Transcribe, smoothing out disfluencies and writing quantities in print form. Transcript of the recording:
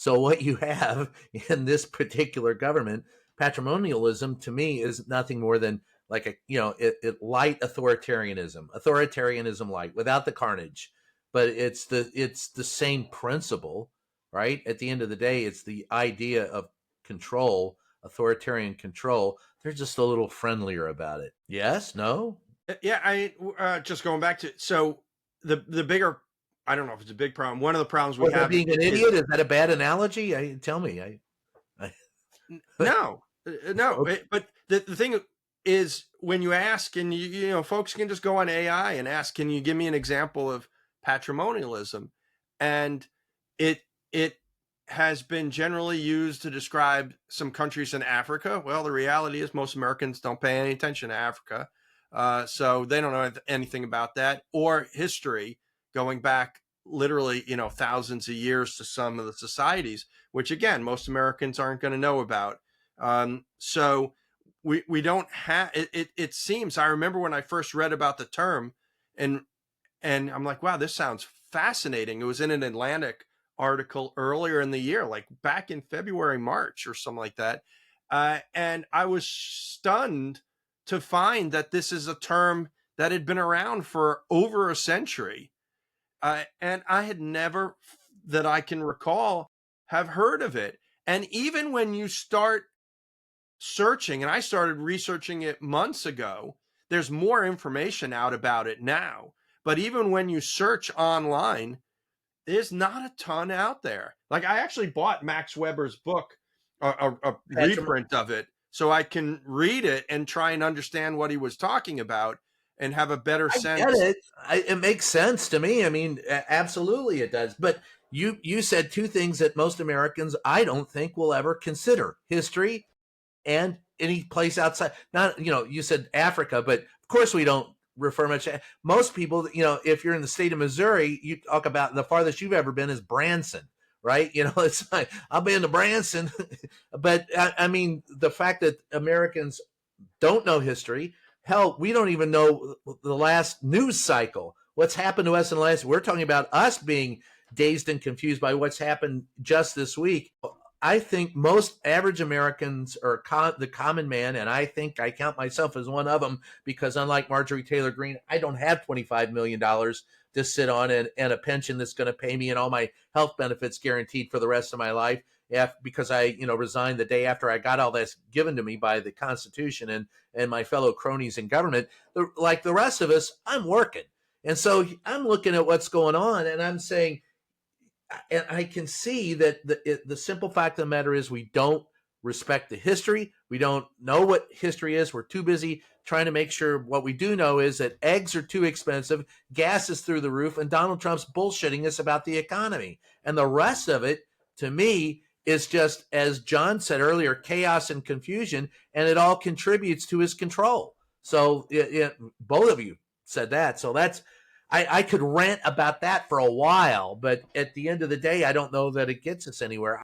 So what you have in this particular government, patrimonialism, to me is nothing more than like a light authoritarianism light without the carnage, but it's the same principle, right? At the end of the day, it's the idea of control, authoritarian control. They're just a little friendlier about it. Yes, no. Yeah, just going back to, so the bigger, I don't know if it's a big problem. One of the problems we Was I have being an is, idiot? Is that a bad analogy? Tell me. I no, no. okay. But the thing is, when you ask, and folks can just go on AI and ask, can you give me an example of patrimonialism? And it has been generally used to describe some countries in Africa. Well, the reality is most Americans don't pay any attention to Africa, so they don't know anything about that, or history going back literally, thousands of years to some of the societies, which again, most Americans aren't going to know about. So we don't have it, it seems, I remember when I first read about the term, and I'm like, wow, this sounds fascinating. It was in an Atlantic article earlier in the year, like back in February, March, or something like that. And I was stunned to find that this is a term that had been around for over a century. And I had never, that I can recall, have heard of it. And even when you start searching, and I started researching it months ago, there's more information out about it now. But even when you search online, there's not a ton out there. Like, I actually bought Max Weber's book, a Patrick, reprint of it, so I can read it and try and understand what he was talking about and have a better I get sense. it. It makes sense to me. I mean, absolutely it does. But you said two things that most Americans, I don't think, will ever consider: history and any place outside. Not, you said Africa, but of course we don't refer much. Most people, if you're in the state of Missouri, you talk about the farthest you've ever been is Branson, right? It's like, I'll be in the Branson. But I mean, the fact that Americans don't know history. Hell, we don't even know the last news cycle. What's happened to us in the last? We're talking about us being dazed and confused by what's happened just this week. I think most average Americans are the common man, and I think I count myself as one of them because, unlike Marjorie Taylor Greene, I don't have $25 million to sit on and a pension that's going to pay me and all my health benefits guaranteed for the rest of my life. Because I, resigned the day after I got all this given to me by the Constitution and my fellow cronies in government. Like the rest of us, I'm working, and so I'm looking at what's going on, and I'm saying, and I can see that the simple fact of the matter is we don't respect the history. We don't know what history is. We're too busy trying to make sure. What we do know is that eggs are too expensive, gas is through the roof, and Donald Trump's bullshitting us about the economy. And the rest of it, to me, is just, as John said earlier, chaos and confusion, and it all contributes to his control. So both of you said that. So I could rant about that for a while, but at the end of the day, I don't know that it gets us anywhere.